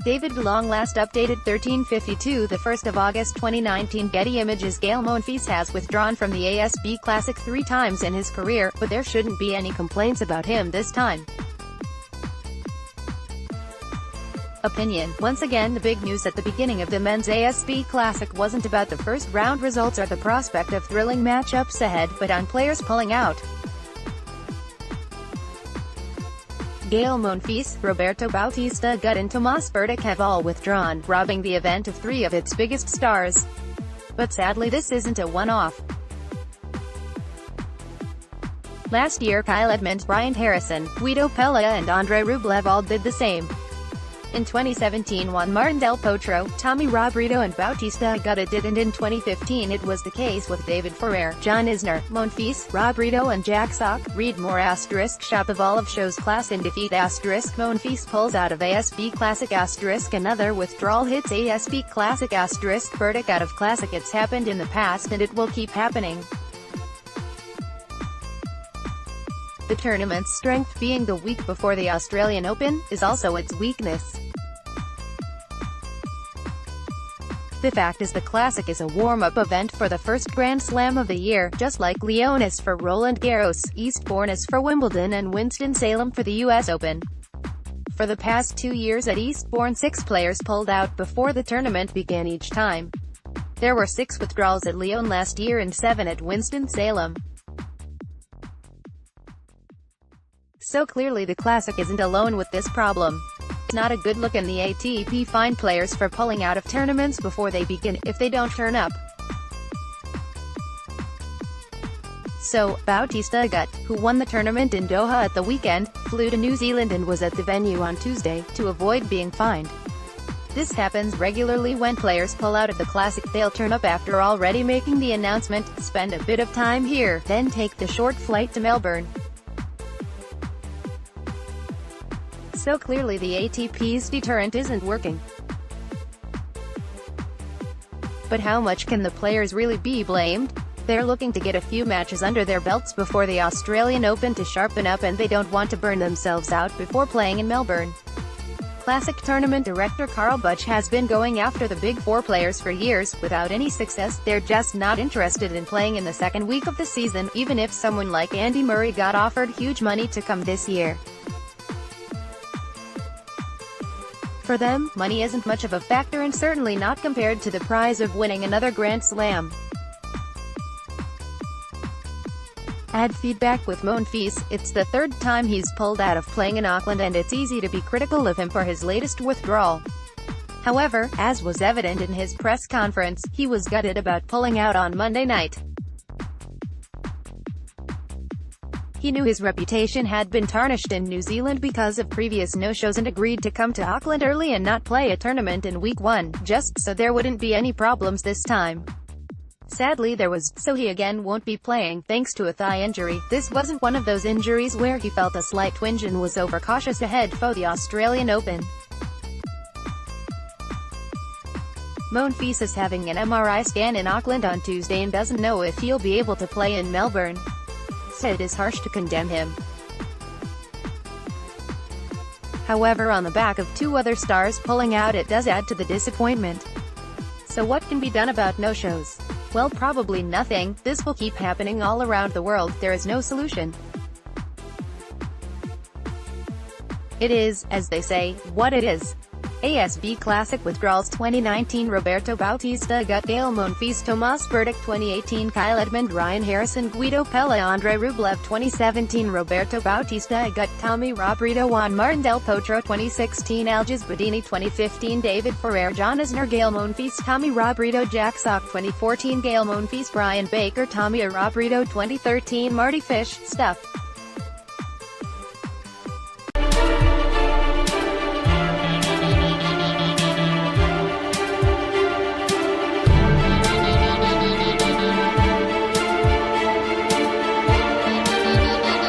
David Long last updated 13:52 the 1st of August 2019. Getty Images Gael Monfils has withdrawn from the ASB Classic 3 times in his career, but there shouldn't be any complaints about him this time. Opinion. Once again, the big news at the beginning of the men's ASB Classic wasn't about the first round results or the prospect of thrilling matchups ahead, but on players pulling out. Gael Monfils, Roberto, Bautista, Agut and Tomas Berdych have all withdrawn, robbing the event of 3 of its biggest stars. But sadly this isn't a one-off. Last year Kyle Edmund, Brian Harrison, Guido Pella and Andre Rublev all did the same. In 2017 Juan Martin Del Potro, Tommy Roberto and Bautista Agut did, and in 2015 it was the case with David Ferrer, John Isner, Monfils, Roberto and Jack Sock. Read more *** Shapovalov shows class in defeat *** Monfils pulls out of ASB Classic ** another withdrawal hits ASB Classic ** Berdych out of Classic. It's happened in the past and it will keep happening. The tournament's strength, being the week before the Australian Open, is also its weakness. The fact is the Classic is a warm-up event for the first Grand Slam of the year, just like Lyon is for Roland Garros, Eastbourne is for Wimbledon and Winston-Salem for the US Open. For the past 2 years at Eastbourne 6 players pulled out before the tournament began each time. There were 6 withdrawals at Lyon last year and 7 at Winston-Salem. So clearly the Classic isn't alone with this problem. It's not a good look, and the ATP fined players for pulling out of tournaments before they begin, if they don't turn up. So, Bautista Agut, who won the tournament in Doha at the weekend, flew to New Zealand and was at the venue on Tuesday, to avoid being fined. This happens regularly when players pull out of the Classic. They'll turn up after already making the announcement, spend a bit of time here, then take the short flight to Melbourne. So clearly the ATP's deterrent isn't working. But how much can the players really be blamed? They're looking to get a few matches under their belts before the Australian Open to sharpen up, and they don't want to burn themselves out before playing in Melbourne. Classic tournament director Carl Butch has been going after the Big Four players for years, without any success. They're just not interested in playing in the second week of the season, even if someone like Andy Murray got offered huge money to come this year. For them, money isn't much of a factor, and certainly not compared to the prize of winning another Grand Slam. Add feedback with Monfils. It's the 3rd time he's pulled out of playing in Auckland, and it's easy to be critical of him for his latest withdrawal. However, as was evident in his press conference, he was gutted about pulling out on Monday night. He knew his reputation had been tarnished in New Zealand because of previous no-shows, and agreed to come to Auckland early and not play a tournament in week 1, just so there wouldn't be any problems this time. Sadly there was, so he again won't be playing, thanks to a thigh injury. This wasn't one of those injuries where he felt a slight twinge and was overcautious ahead for the Australian Open. Monfils is having an MRI scan in Auckland on Tuesday and doesn't know if he'll be able to play in Melbourne. So it is harsh to condemn him. However, on the back of 2 other stars pulling out, it does add to the disappointment. So what can be done about no-shows? Well, probably nothing. This will keep happening all around the world. There is no solution. It is, as they say, what it is. ASB Classic withdrawals 2019 Roberto, Bautista Agut, Gael Monfils, Tomas Berdych 2018 Kyle Edmund, Ryan Harrison, Guido Pella, Andre Rublev 2017 Roberto, Bautista Agut, Tommy Roberto, Juan Martin Del Potro 2016 Alges Badini 2015 David Ferrer, John Isner, Gael Monfils, Tommy Roberto, Jack Sock 2014 Gael Monfils, Brian Baker, Tommy Roberto 2013 Marty Fish. Stuff.